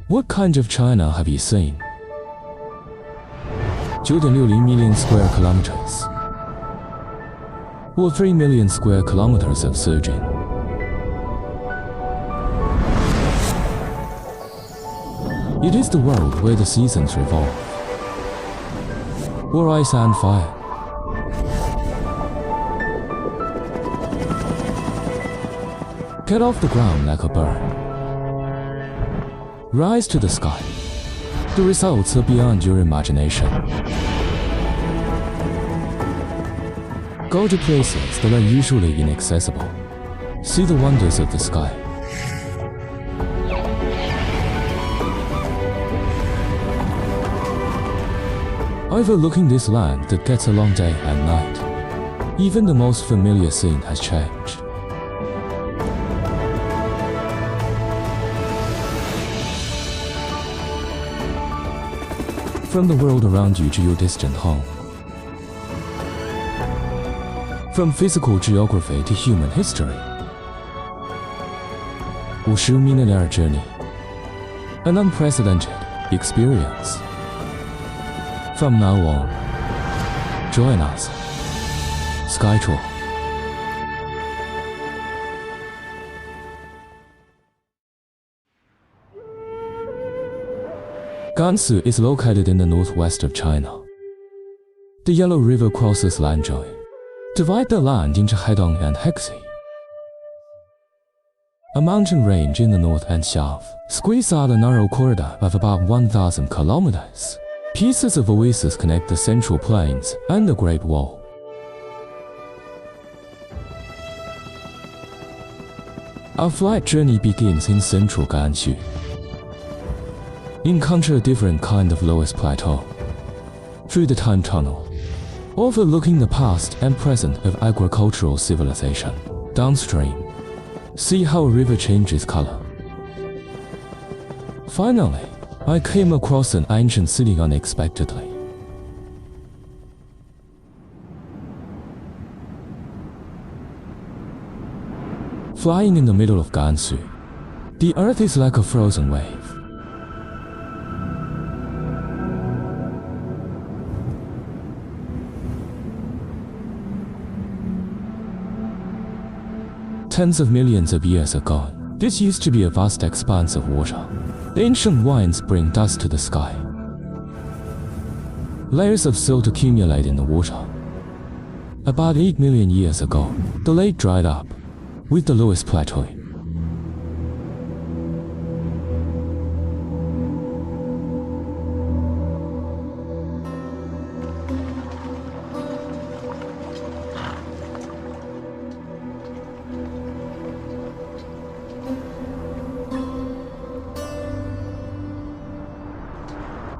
What kind of China have you seen? 9.60 million square kilometers. Or 3 million square kilometers of surging. It is the world where the seasons revolve. Or ice and fire. Get off the ground like a bird. Rise to the sky. The results are beyond your imagination. Go to places that are usually inaccessible. See the wonders of the sky. Overlooking this land that gets a long day and night, even the most familiar scene has changed. From the world around you to your distant home. From physical geography to human history. 50 million journey. An unprecedented experience. From now on, join us. Sky Tour. Gansu is located in the northwest of China. The Yellow River crosses Lanzhou, divide the land into Haidong and Hexi. A mountain range in the north and south squeeze out a narrow corridor of about 1,000 kilometers. Pieces of oasis connect the Central Plains and the Great Wall. Our flight journey begins in central Gansu. Encounter a different kind of lowest plateau. Through the time tunnel, overlooking the past and present of agricultural civilization. Downstream, see how a river changes color. Finally, I came across an ancient city unexpectedly. Flying in the middle of Gansu, the earth is like a frozen wave. Tens of millions of years ago, this used to be a vast expanse of water. The ancient winds bring dust to the sky. Layers of silt accumulate in the water. About 8 million years ago, the lake dried up, with the lowest plateau.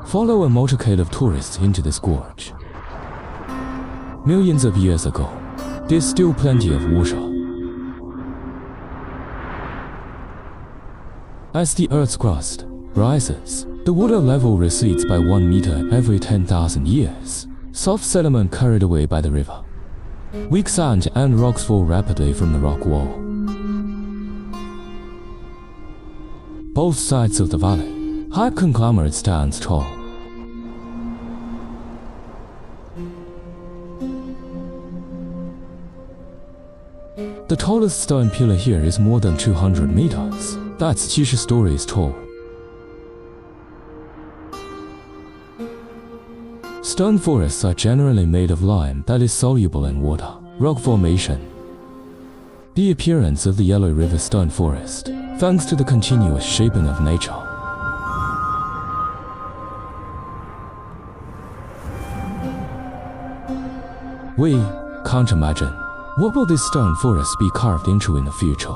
Follow a motorcade of tourists into this gorge. Millions of years ago, there's still plenty of water. As the Earth's crust rises, the water level recedes by 1 meter every 10,000 years. Soft sediment carried away by the river. Weak sand and rocks fall rapidly from the rock wall. Both sides of the valley, high conglomerate stands tall. The tallest stone pillar here is more than 200 meters. That's 90 stories tall. Stone forests are generally made of lime that is soluble in water. Rock formation. The appearance of the Yellow River stone forest, thanks to the continuous shaping of nature. We can't imagine what will this stone forest be carved into in the future.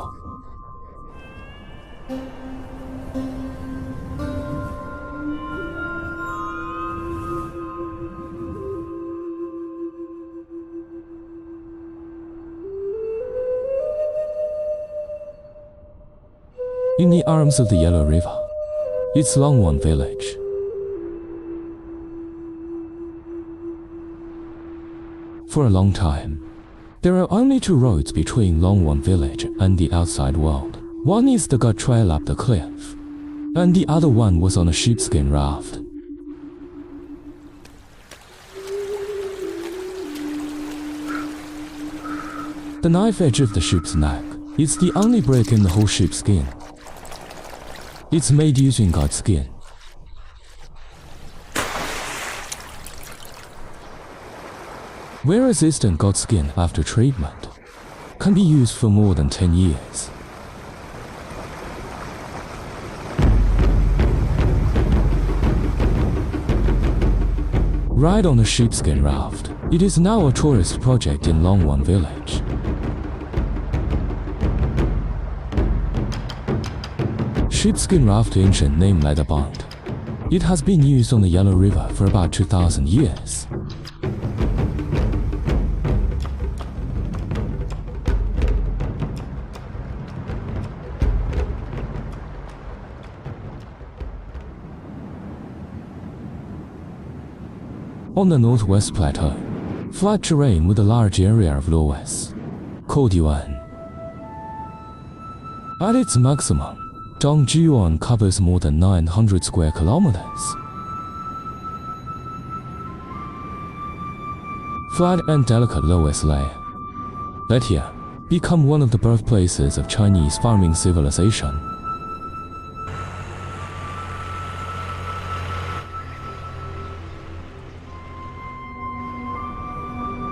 In the arms of the Yellow River, it's Longwan village. For a long time, there are only two roads between Longwan village and the outside world. One is the gut trail up the cliff. and the other one was on a sheepskin raft. The knife edge of the ship's neck is the only break in the whole ship's skin. It's made using goat skin. Wear-resistant goat skin after treatment can be used for more than 10 years. Ride on a sheepskin raft. It is now a tourist project in Longwon village. Sheepskin raft ancient name leather bond. It has been used on the Yellow River for about 2,000 years. On the northwest plateau, flat terrain with a large area of loess, called Yuan. At its maximum, Yuan covers more than 900 square kilometers. Flat and delicate loess layer, let here become one of the birthplaces of Chinese farming civilization.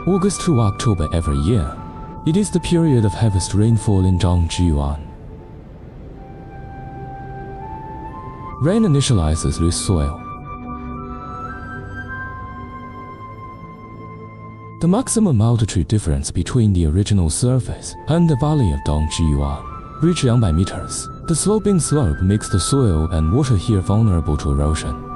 August to October every year, it is the period of heaviest rainfall in Yuan. Rain initializes loose soil. The maximum altitude difference between the original surface and the valley of Yuan reach 200 meters. The sloping slope makes the soil and water here vulnerable to erosion.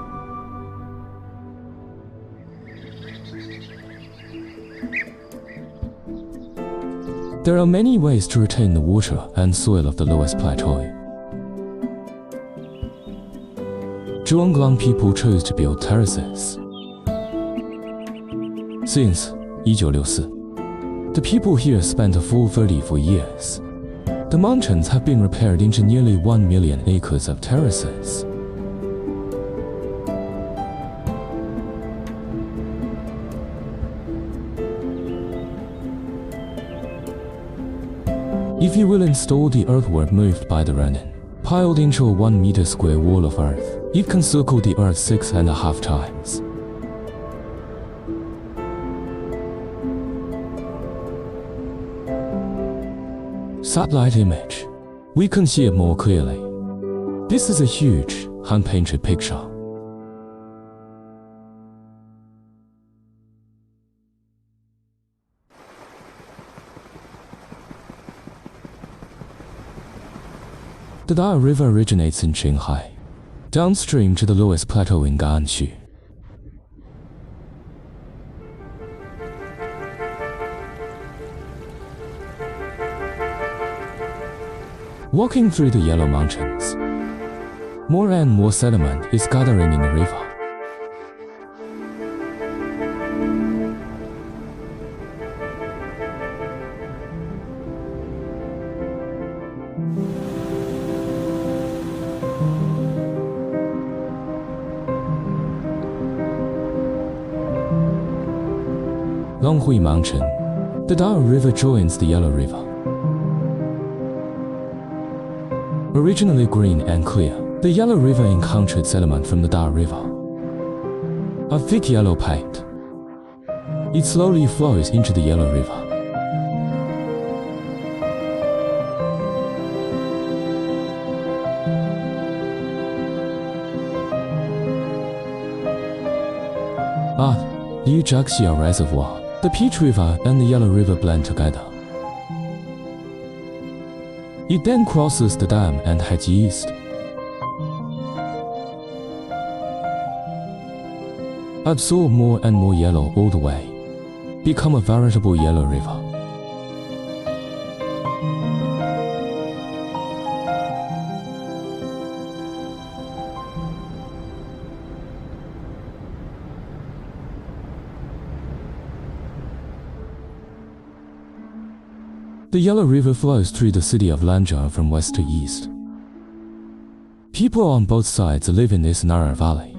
There are many ways to retain the water and soil of the lowest plateau. Zhuanglang people chose to build terraces. Since 1964, the people here spent a full 34 years. The mountains have been repaired into nearly 1 million acres of terraces. If you will install the earthwork moved by the rain, piled into a 1 meter square wall of earth, it can circle the earth 6.5 times. Satellite image. We can see it more clearly. This is a huge, hand-painted picture. The Dao River originates in Qinghai, downstream to the lowest plateau in Gansu. Walking through the Yellow Mountains, more and more sediment is gathering in the river. Longhui Mountain, the Dao River joins the Yellow River. Originally green and clear, the Yellow River encountered sediment from the Dao River. A thick yellow paint. It slowly flows into the Yellow River. At Liu Jiaxia Reservoir, the Peach River and the Yellow River blend together. It then crosses the dam and heads east. Absorb more and more yellow all the way. Become a veritable Yellow River. The Yellow River flows through the city of Lanzhou from west to east. People on both sides live in this narrow valley.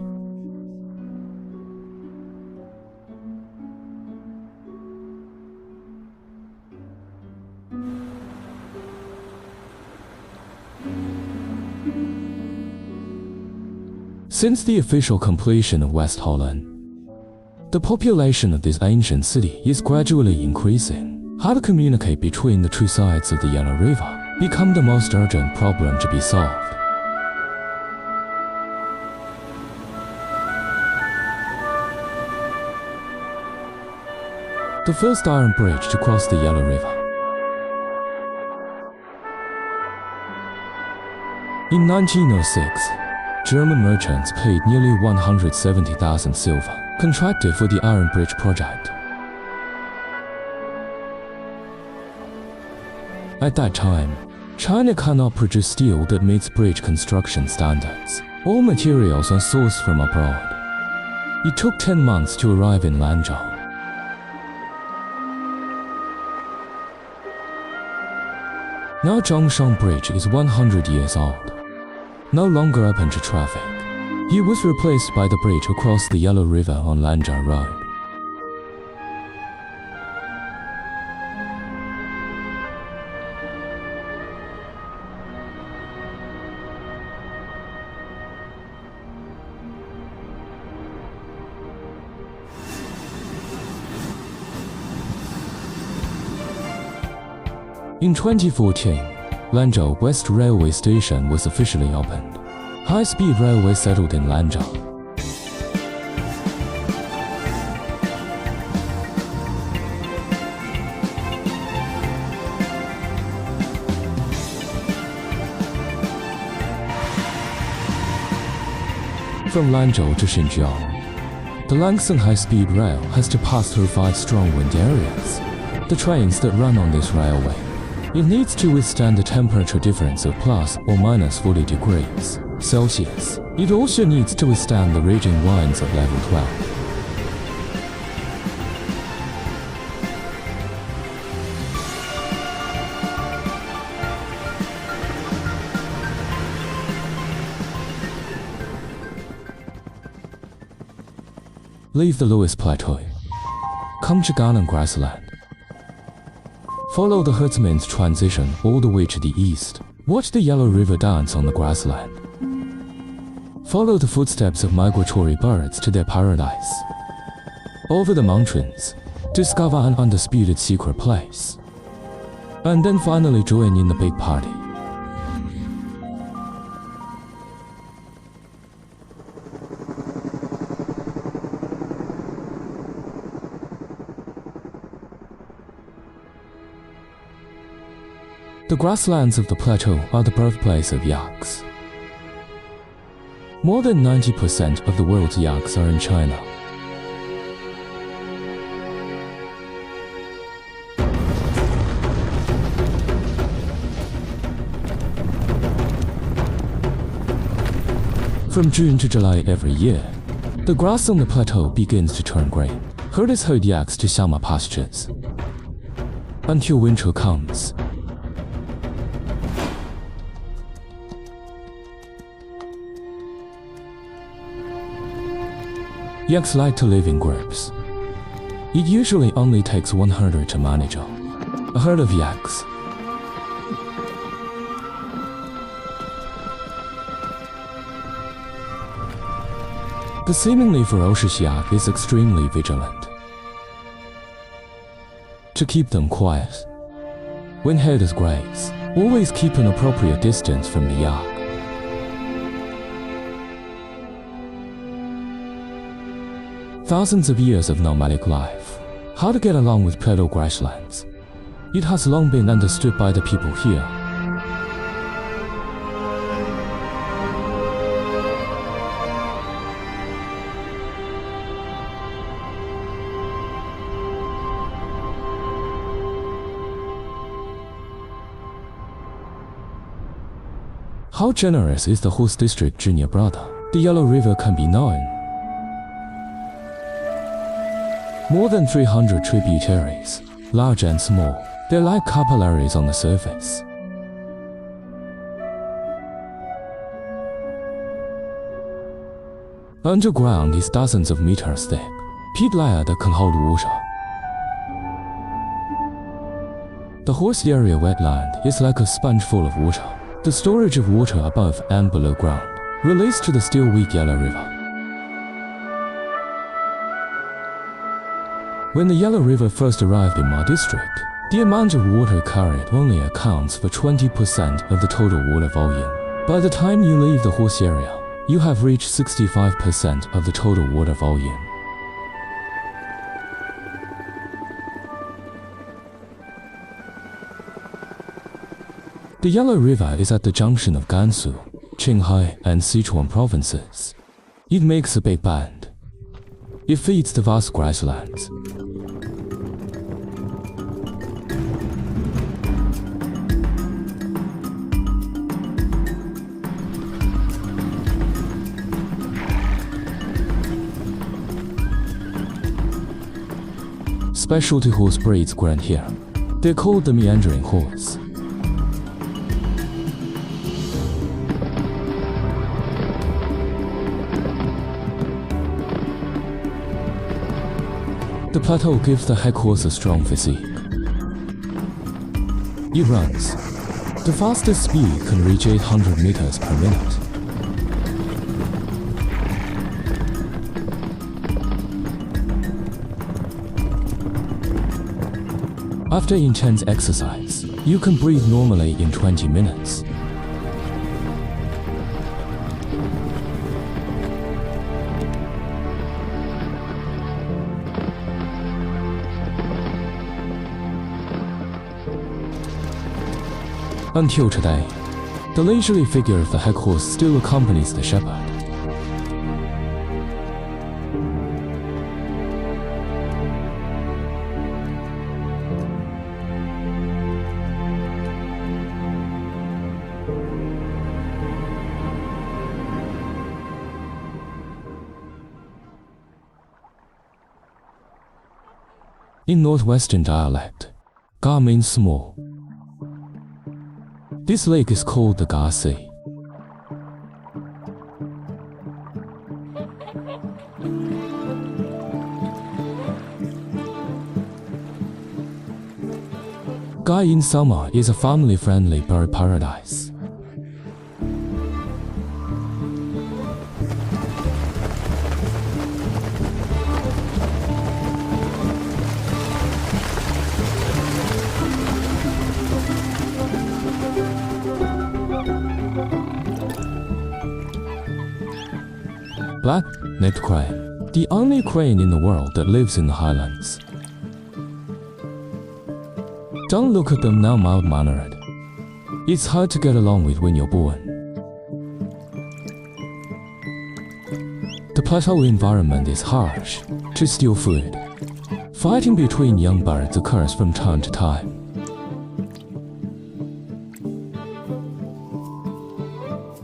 Since the official completion of West Holland, the population of this ancient city is gradually increasing. How to communicate between the two sides of the Yellow River become the most urgent problem to be solved. The first iron bridge to cross the Yellow River. In 1906, German merchants paid nearly 170,000 silver, contracted for the Iron Bridge project. At that time, China cannot produce steel that meets bridge construction standards. All materials are sourced from abroad. It took 10 months to arrive in Lanzhou. Now Zhongshan Bridge is 100 years old. No longer open to traffic. It was replaced by the bridge across the Yellow River on Lanzhou Road. In 2014, Lanzhou West Railway Station was officially opened. High-speed railway settled in Lanzhou. From Lanzhou to Xinjiang, the Langshan high-speed rail has to pass through 5 strong wind areas. The trains that run on this railway, it needs to withstand the temperature difference of plus or minus 40 degrees Celsius. It also needs to withstand the raging winds of level 12. Leave the Lewis Plateau. Come to Gansu grassland. Follow the herdsman's transition all the way to the east. Watch the Yellow River dance on the grassland. Follow the footsteps of migratory birds to their paradise. Over the mountains, discover an undisputed secret place. And then finally join in the big party. The grasslands of the plateau are the birthplace of yaks. More than 90% of the world's yaks are in China. From June to July every year, the grass on the plateau begins to turn green. Herders herd yaks to summer pastures until winter comes. Yaks like to live in groups. It usually only takes one herder to manage a herd of yaks. The seemingly ferocious yak is extremely vigilant. To keep them quiet, when herders graze, always keep an appropriate distance from the yak. Thousands of years of nomadic life. How to get along with plateau grasslands. It has long been understood by the people here. How generous is the horse district junior brother? The Yellow River can be known. More than 300 tributaries, large and small. They're like capillaries on the surface. Underground is dozens of meters thick. Peat layer that can hold water. The horse area wetland is like a sponge full of water. The storage of water above and below ground relates to the still weak Yellow River. When the Yellow River first arrived in my district, the amount of water carried only accounts for 20% of the total water volume. By the time you leave the horse area, you have reached 65% of the total water volume. The Yellow River is at the junction of Gansu, Qinghai, and Sichuan provinces. It makes a big bend. It feeds the vast grasslands. Specialty horse breeds grown here. They're called the meandering horse. The plateau gives the hack horse a strong physique. It runs. The fastest speed can reach 800 meters per minute. After intense exercise, you can breathe normally in 20 minutes. Until today, the leisurely figure of the hack horse still accompanies the shepherd. In northwestern dialect, Ga means small. This lake is called the Ga Sea. Ga in summer is a family-friendly bird paradise. Black-necked crane, the only crane in the world that lives in the highlands. Don't look at them now mild-mannered. It's hard to get along with when you're born. The plateau environment is harsh to steal food. Fighting between young birds occurs from time to time.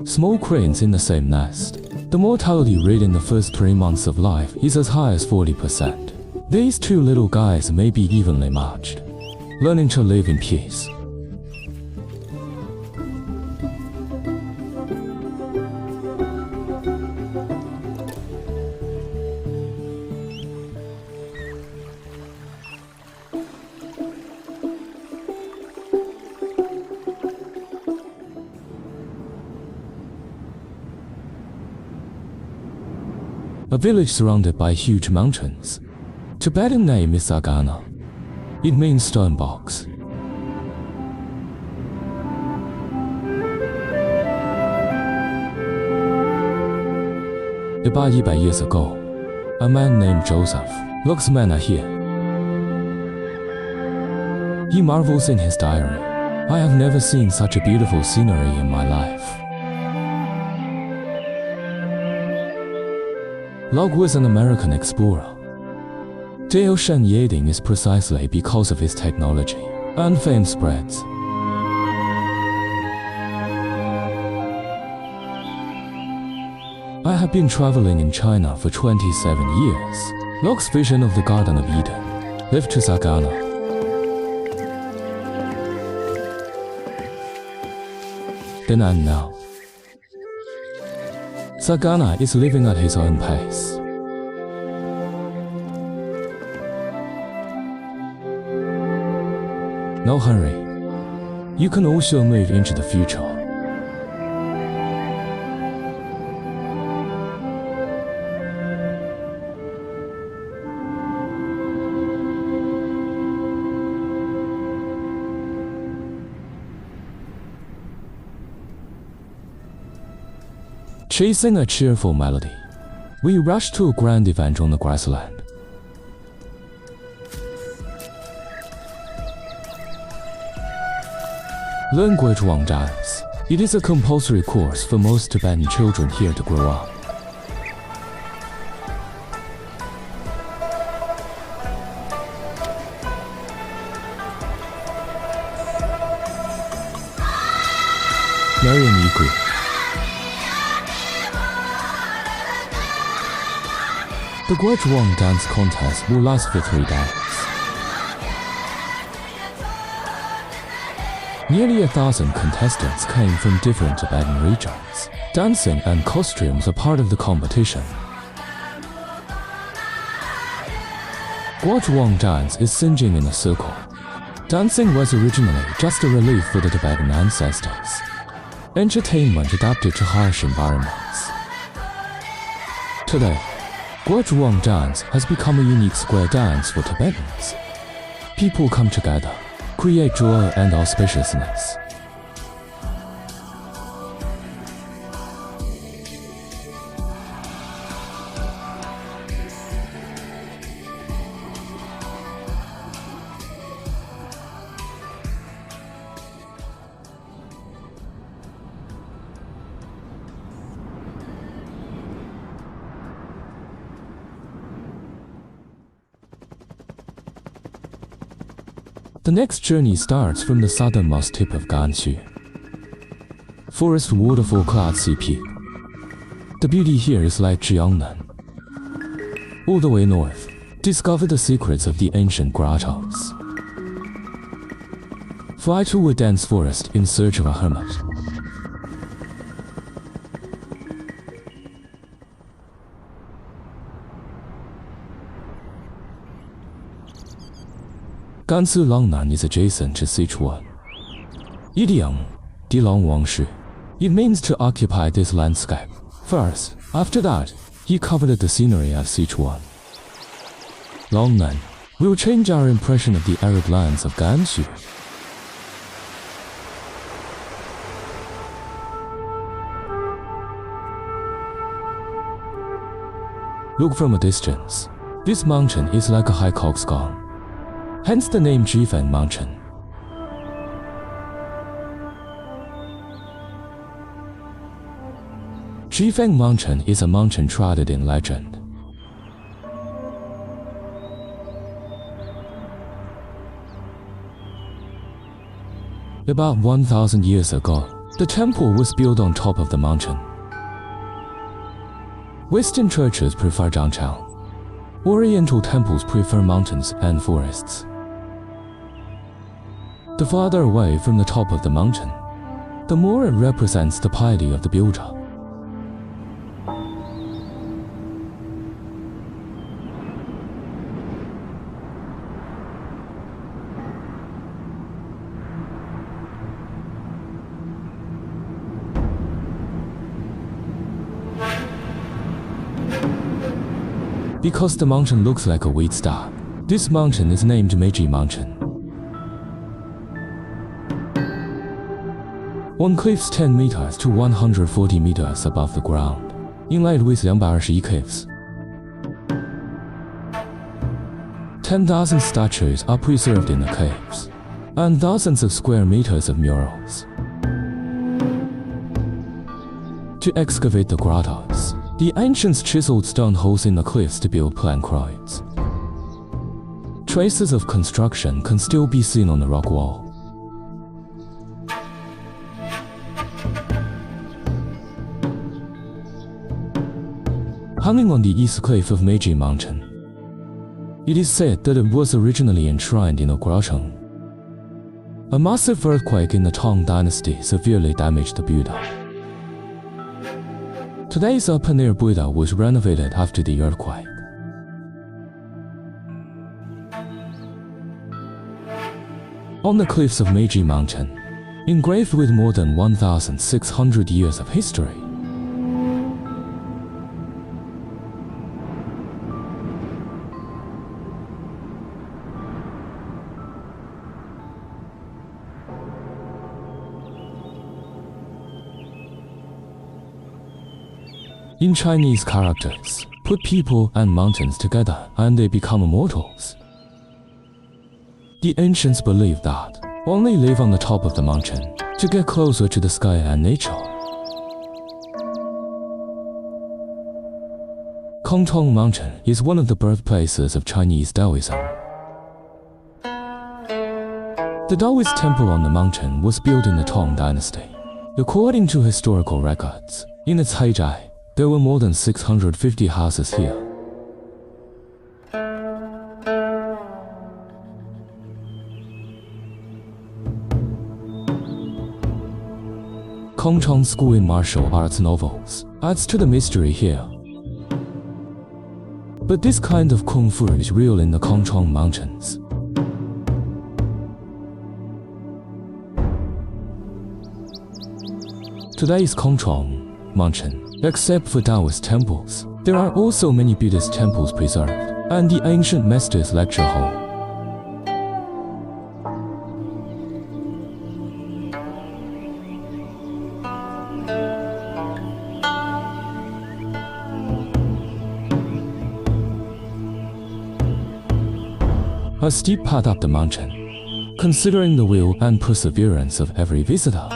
Small cranes in the same nest. The mortality rate in the first 3 months of life is as high as 40%. These two little guys may be evenly matched, learning to live in peace. A village surrounded by huge mountains. Tibetan name is Sagana. It means stone box. About 100 years ago, a man named Joseph looks manna here. He marvels in his diary, "I have never seen such a beautiful scenery in my life." Locke was an American explorer. Dale Shen Yading is precisely because of his technology, and fame spreads. I have been traveling in China for 27 years. Locke's vision of the Garden of Eden lived to Sagana. Then and now. Sagana is living at his own pace. No hurry. You can also move into the future. Chasing a cheerful melody, we rush to a grand event on the grassland. Learn Guizhuang dance. It is a compulsory course for most Tibetan children here to grow up. Marian Yiku. The Guizhuang dance contest will last for 3 days. Nearly 1,000 contestants came from different Tibetan regions. Dancing and costumes are part of the competition. Guizhuang dance is singing in a circle. Dancing was originally just a relief for the Tibetan ancestors. Entertainment adapted to harsh environments. Today, Guizhuang dance has become a unique square dance for Tibetans. People come together, create joy and auspiciousness. The next journey starts from the southernmost tip of Gansu. Forest waterfall clad CP. The beauty here is like Jiangnan. All the way north, discover the secrets of the ancient grottos. Fly to a dense forest in search of a hermit. Gansu Langnan is adjacent to Sichuan. Idiom, Dilong Wangshu. It means to occupy this landscape. First, after that, he covered the scenery of Sichuan. Langnan will change our impression of the arid lands of Gansu. Look from a distance. This mountain is like a high coxcomb. Hence the name Jifeng Mountain. Jifeng Mountain is a mountain trodden in legend. About 1,000 years ago, the temple was built on top of the mountain. Western churches prefer downtown. Oriental temples prefer mountains and forests. The farther away from the top of the mountain, the more it represents the piety of the builder. Because the mountain looks like a wheat star, this mountain is named Meiji Mountain. One cliffs 10 meters to 140 meters above the ground, inlaid with 221 caves. 10,000 statues are preserved in the caves, and thousands of square meters of murals. To excavate the grottos, the ancients chiseled stone holes in the cliffs to build planchroids. Traces of construction can still be seen on the rock wall. Hanging on the east cliff of Meiji Mountain, it is said that it was originally enshrined in a grotto. A massive earthquake in the Tang Dynasty severely damaged the Buddha. Today's open-air Buddha was renovated after the earthquake. On the cliffs of Meiji Mountain, engraved with more than 1,600 years of history, in Chinese characters, put people and mountains together and they become immortals. The ancients believed that only live on the top of the mountain to get closer to the sky and nature. Kongtong Mountain is one of the birthplaces of Chinese Taoism. The Taoist temple on the mountain was built in the Tang Dynasty. According to historical records, in its heyday, there were more than 650 houses here. Kongtong School in martial arts novels adds to the mystery here. But this kind of kung fu is real in the Kongtong Mountains. Today's Kongtong Mountain, except for Taoist temples, there are also many Buddhist temples preserved, and the ancient Master's lecture hall. A steep path up the mountain, considering the will and perseverance of every visitor.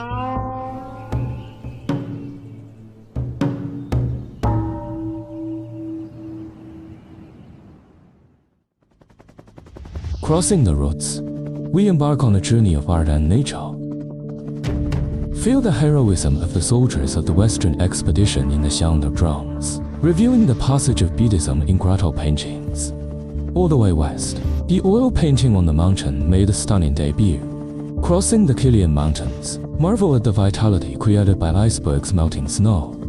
Crossing the routes, we embark on a journey of art and nature. Feel the heroism of the soldiers of the Western expedition in the sound of drums, reviewing the passage of Buddhism in grotto paintings. All the way west, the oil painting on the mountain made a stunning debut. Crossing the Kilian Mountains, marvel at the vitality created by icebergs melting snow.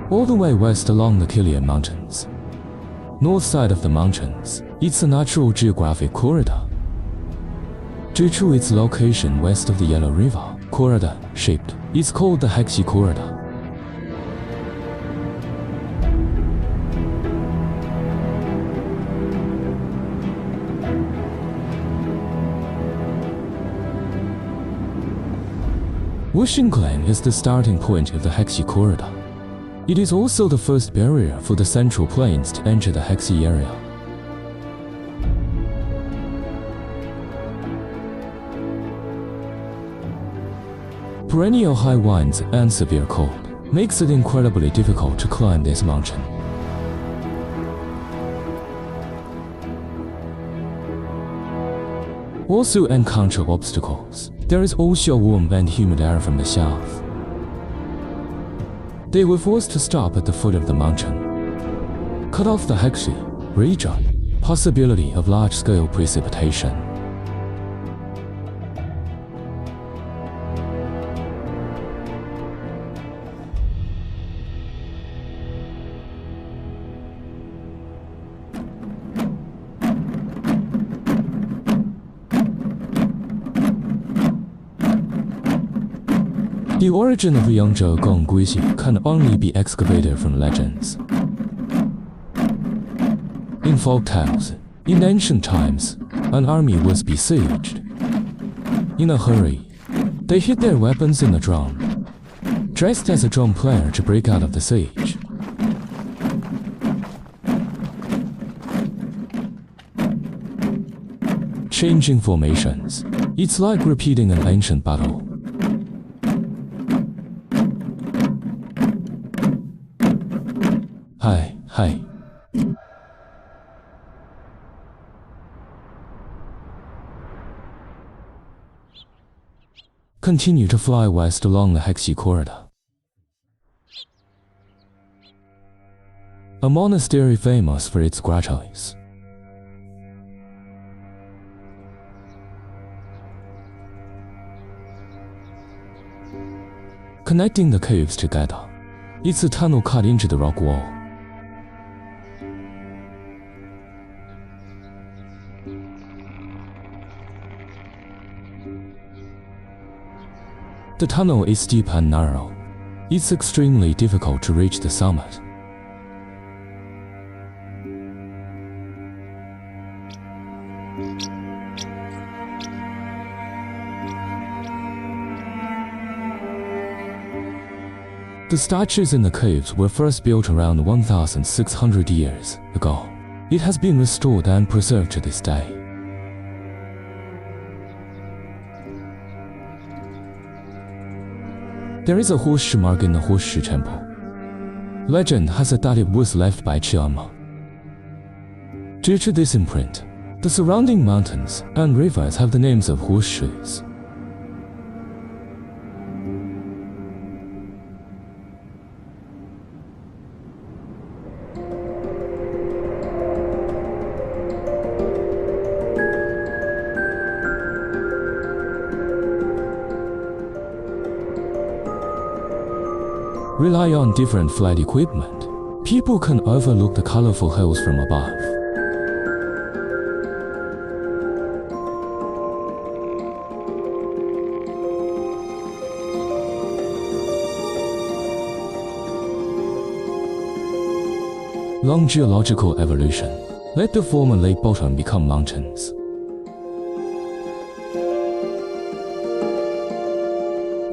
All the way west along the Kilian Mountains, north side of the mountains, it's a natural geographic corridor. Due to its location west of the Yellow River, corridor shaped, it's called the Hexi Corridor. Wuxinglan is the starting point of the Hexi Corridor. It is also the first barrier for the Central Plains to enter the Hexi area. Perennial high winds and severe cold makes it incredibly difficult to climb this mountain. Also encounter obstacles. There is also warm and humid air from the south. They were forced to stop at the foot of the mountain. Cut off the Hexi region, possibility of large-scale precipitation. The origin of Yangzhou Gong Guixi can only be excavated from legends. In folk tales, in ancient times, an army was besieged. In a hurry, they hid their weapons in a drum, dressed as a drum player to break out of the siege. Changing formations, it's like repeating an ancient battle. Hi. Continue to fly west along the Hexi Corridor. A monastery famous for its grottos. connecting the caves together. It's a tunnel cut into the rock wall. The tunnel is steep and narrow. It's extremely difficult to reach the summit. The statues in the caves were first built around 1,600 years ago. It has been restored and preserved to this day. There is a horseshoe mark in the Horseshoe Temple. Legend has it that it was left by Chiama. Due to this imprint, the surrounding mountains and rivers have the names of horseshoes. Rely on different flight equipment. People can overlook the colorful hills from above. Long geological evolution led the former lake bottom become mountains.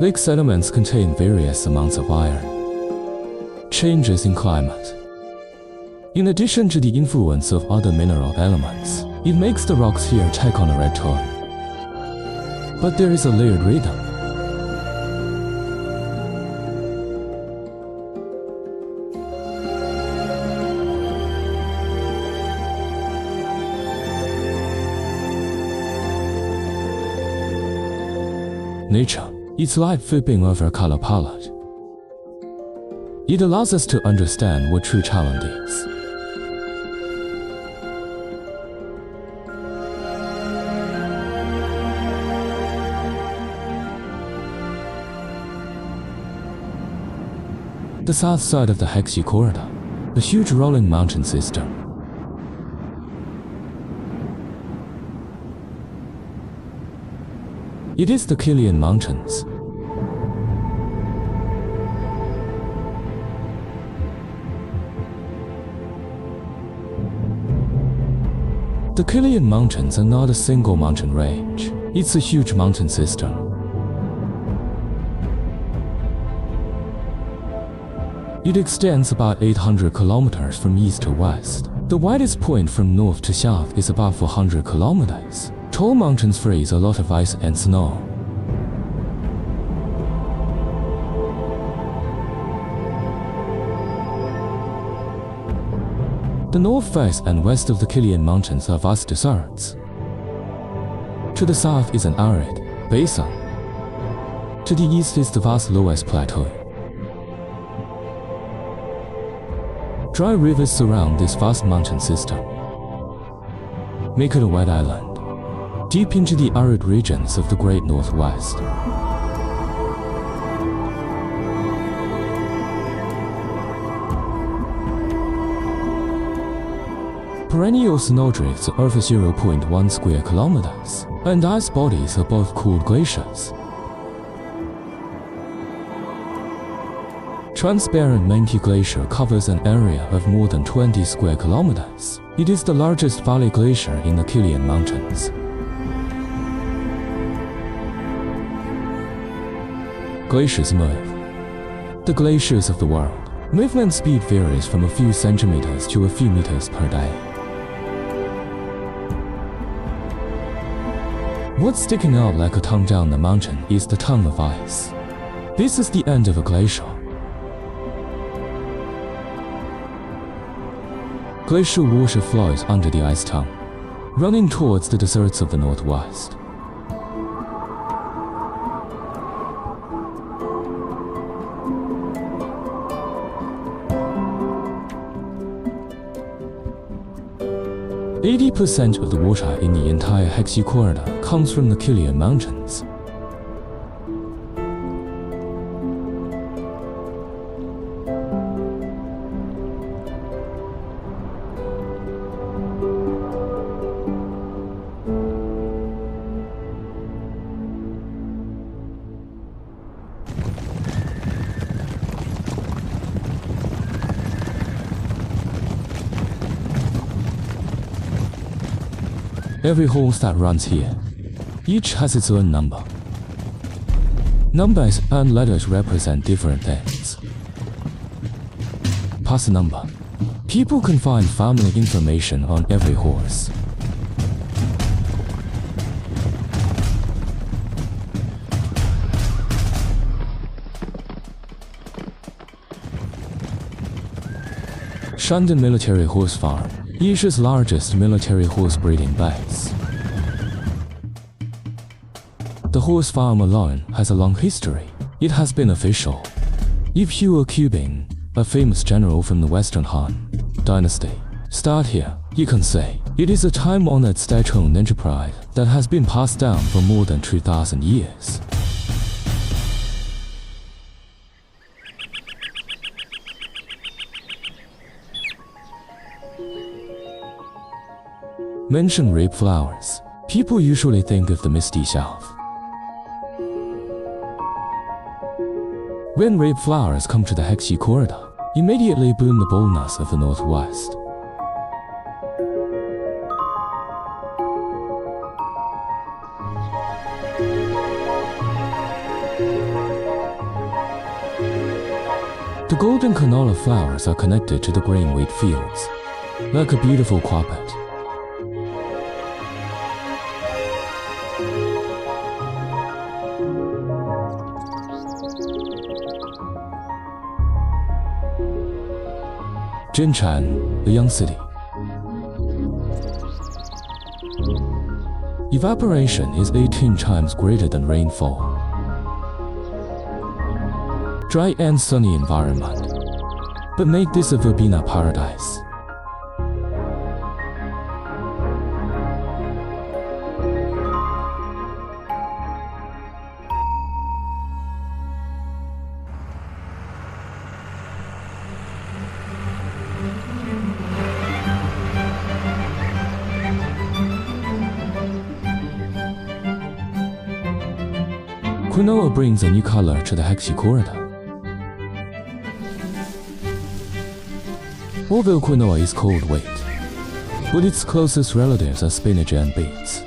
Lake sediments contain various amounts of iron. Changes in climate. In addition to the influence of other mineral elements, it makes the rocks here take on a red tone. But there is a layered rhythm. Nature, its light flipping over a color palette. It allows us to understand what true talent is. The south side of the Hexi Corridor, the huge rolling mountain system. It is the Kilian Mountains. The Kilian Mountains are not a single mountain range. It's a huge mountain system. It extends about 800 kilometers from east to west. The widest point from north to south is about 400 kilometers. Tall mountains freeze a lot of ice and snow. The north face and west of the Kilian Mountains are vast deserts. To the south is an arid basin. To the east is the vast lowest plateau. Dry rivers surround this vast mountain system, make it a wet island, deep into the arid regions of the Great Northwest. Perennial snowdrifts are over 0.1 square kilometers, and ice bodies are both cooled glaciers. Transparent Menki Glacier covers an area of more than 20 square kilometers. It is the largest valley glacier in the Kilian Mountains. Glaciers move. The glaciers of the world. Movement speed varies from a few centimeters to a few meters per day. What's sticking out like a tongue down the mountain is the tongue of ice. This is the end of a glacier. Glacial water flows under the ice tongue, running towards the deserts of the northwest. %80 of the water in the entire Hexi Corridor comes from the Kilian Mountains. every horse that runs here. Each has its own number. Numbers and letters represent different things. Pass number. People can find family information on every horse. Shandong Military Horse Farm, Asia's largest military horse breeding base. The horse farm alone has a long history. It has been official. If you were Qubing, a famous general from the Western Han Dynasty, start here, you can say it is a time-honored state-owned enterprise that has been passed down for more than 2,000 years. Mention rape flowers. People usually think of the misty south. When rape flowers come to the Hexi corridor, immediately boom the boldness of the northwest. The golden canola flowers are connected to the green wheat fields, like a beautiful carpet. Jinshan, the young city. Evaporation is 18 times greater than rainfall. Dry and sunny environment, but make this a verbena paradise. Quinoa brings a new color to the Hexi corridor. Although quinoa is called wheat, but its closest relatives are spinach and beets.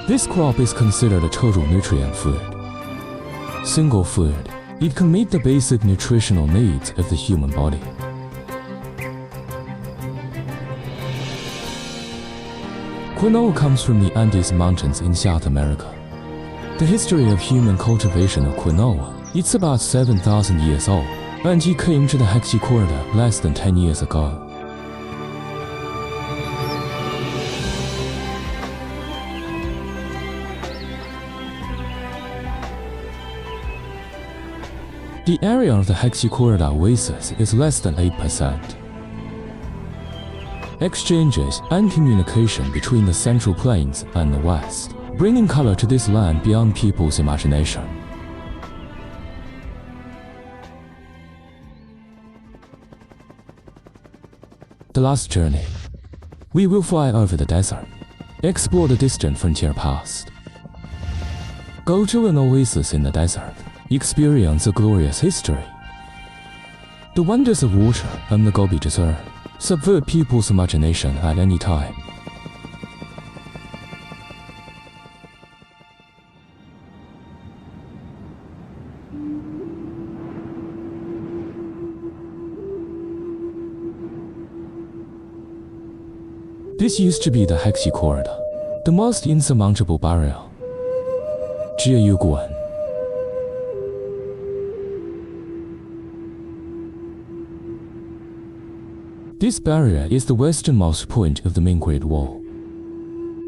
This crop is considered a total nutrient food. Single food, it can meet the basic nutritional needs of the human body. Quinoa comes from the Andes Mountains in South America. The history of human cultivation of quinoa, it's about 7,000 years old, and it came to the Hexi corridor less than 10 years ago. The area of the Hexi corridor oasis is less than 8%. Exchanges and communication between the Central Plains and the West, bringing color to this land beyond people's imagination. The last journey. We will fly over the desert, explore the distant frontier past. Go to an oasis in the desert, experience a glorious history. The wonders of water and the Gobi Desert subvert people's imagination at any time. This used to be the Hexi corridor, the most insurmountable barrier. Jiayuguan. This barrier is the westernmost point of the main Great Wall.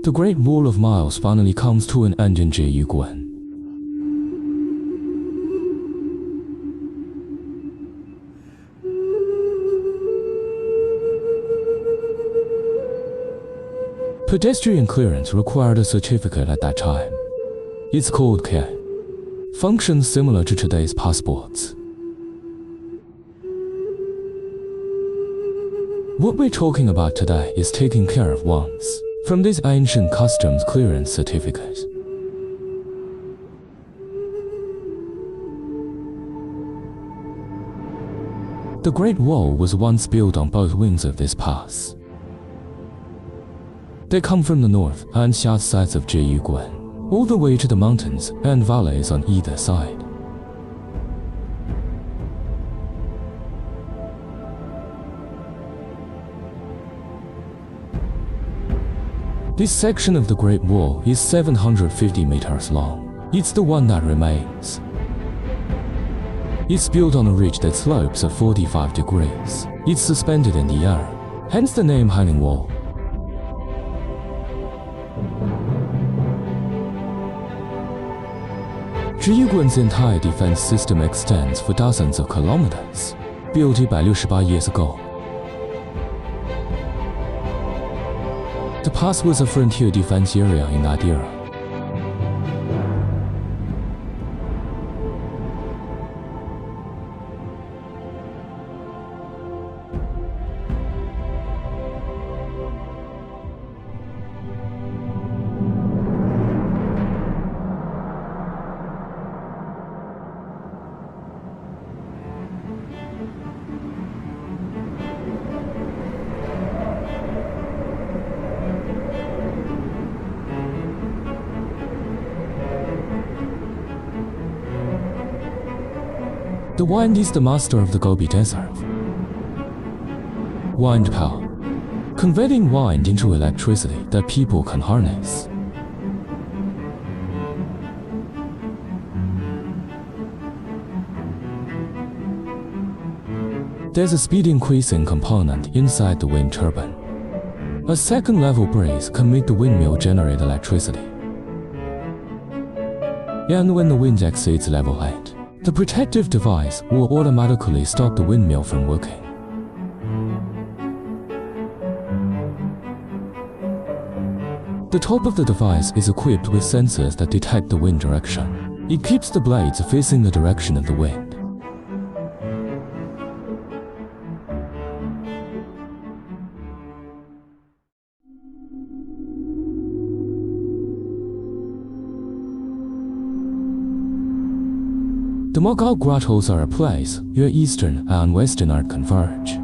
The Great Wall of Miles finally comes to an end in Jiayuguan. Pedestrian clearance required a certificate at that time. It's called K. Functions similar to today's passports. What we're talking about today is taking care of once from this ancient customs clearance certificate. The Great Wall was once built on both wings of this pass. They come from the north and south sides of Zhiyuguan, all the way to the mountains and valleys on either side. This section of the Great Wall is 750 meters long. It's the one that remains. It's built on a ridge that slopes at 45 degrees. It's suspended in the air, hence the name Hanging Wall. Zhiyuguan's entire defense system extends for dozens of kilometers, built 168 years ago. The pass was a frontier defense area in that era. The wind is the master of the Gobi Desert. Wind power, converting wind into electricity that people can harness. There's a speed increasing component inside the wind turbine. A second level breeze can make the windmill generate electricity. And when the wind exceeds level 8, the protective device will automatically stop the windmill from working. The top of the device is equipped with sensors that detect the wind direction. It keeps the blades facing the direction of the wind. The Mogao grottos are a place where Eastern and Western art converge.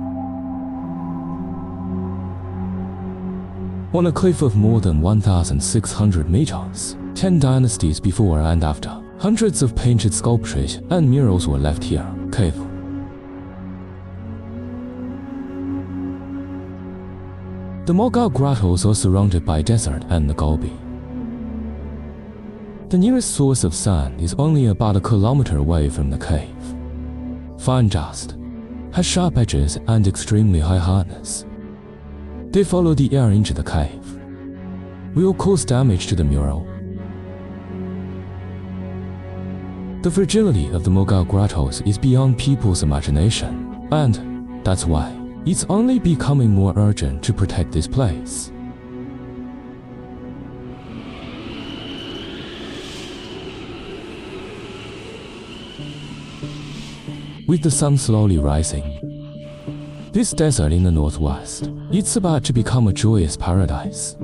On a cliff of more than 1,600 meters, 10 dynasties before and after, hundreds of painted sculptures and murals were left here. Cave. The Mogao grottos are surrounded by desert and the Gobi. The nearest source of sun is only about a kilometer away from the cave. Fine dust, has sharp edges and extremely high hardness. They follow the air into the cave, will cause damage to the mural. The fragility of the Mogao grottos is beyond people's imagination, and that's why it's only becoming more urgent to protect this place. With the sun slowly rising, this desert in the northwest, it's about to become a joyous paradise.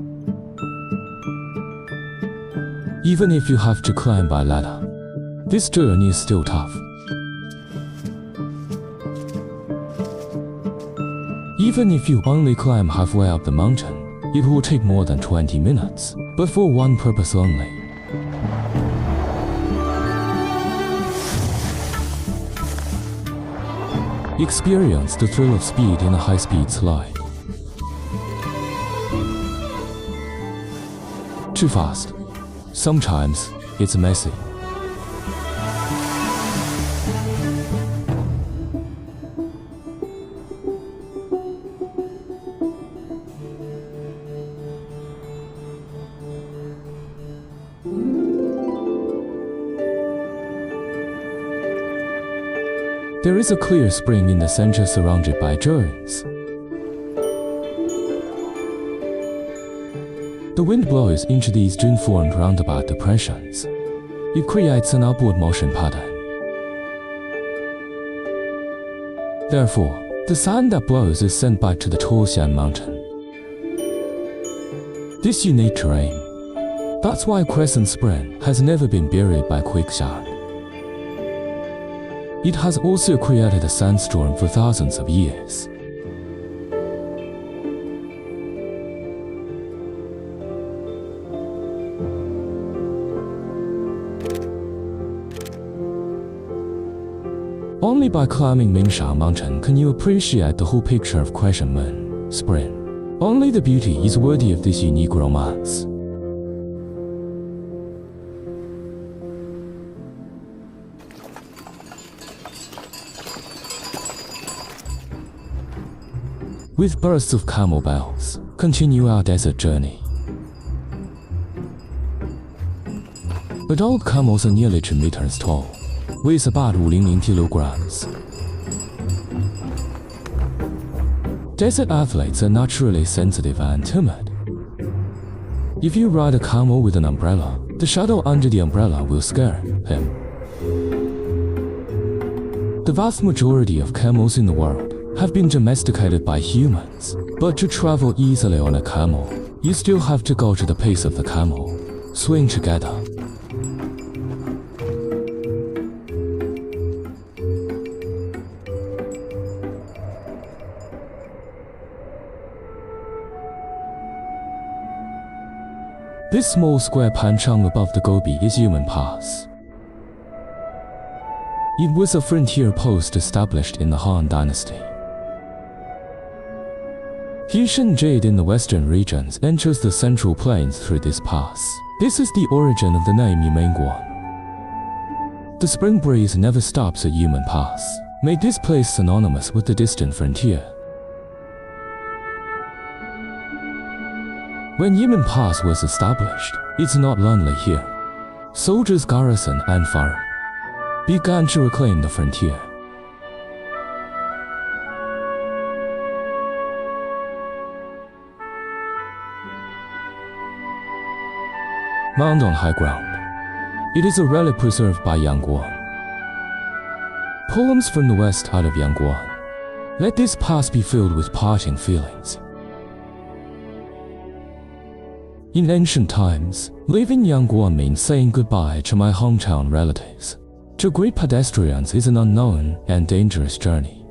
Even if you have to climb by ladder, this journey is still tough. Even if you only climb halfway up the mountain, it will take more than 20 minutes, but for one purpose only. Experience the thrill of speed in a high-speed slide. Too fast. Sometimes it's messy. There is a clear spring in the center surrounded by dunes. The wind blows into these dune-formed roundabout depressions. It creates an upward motion pattern. Therefore, the sand that blows is sent back to the Torshan mountain. This unique terrain, that's why Crescent Spring has never been buried by quicksand. It has also created a sandstorm for thousands of years. Only by climbing Mingsha Mountain can you appreciate the whole picture of Crescent Moon, spring. Only the beauty is worthy of this unique romance. With bursts of camel bells, continue our desert journey. Adult camels are nearly 2 meters tall, weighs about 500 kilograms. Desert athletes are naturally sensitive and timid. If you ride a camel with an umbrella, the shadow under the umbrella will scare him. The vast majority of camels in the world have been domesticated by humans, but to travel easily on a camel, you still have to go to the pace of the camel, swing together. This small square panchang above the Gobi is Yumen Pass. It was a frontier post established in the Han Dynasty. Yushan Jade in the western regions enters the central plains through this pass. This is the origin of the name Yumenguan. The spring breeze never stops at Yumen Pass, made this place synonymous with the distant frontier. When Yumen Pass was established, it's not lonely here. Soldiers garrison and fire began to reclaim the frontier. Mound on high ground. It is a relic preserved by Yangguan. Poems from the west out of Yangguan. Let this pass be filled with parting feelings. In ancient times, leaving Yangguan means saying goodbye to my hometown relatives. To greet pedestrians is an unknown and dangerous journey.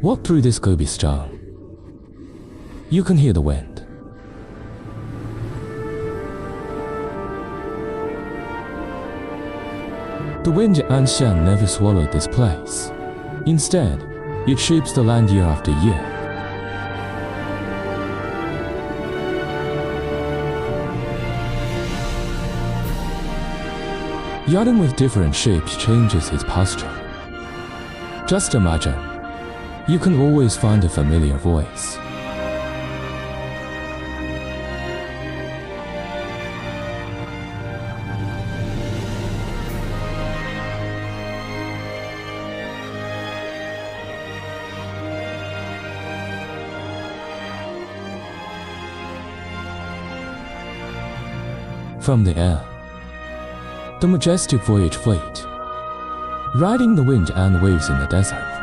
Walk through this Gobi stone. You can hear the wind. The wind and Xian never swallowed this place. Instead, it shapes the land year after year. Yarding with different shapes changes its posture. Just imagine. You can always find a familiar voice. From the air, the majestic voyage fleet, riding the wind and waves in the desert.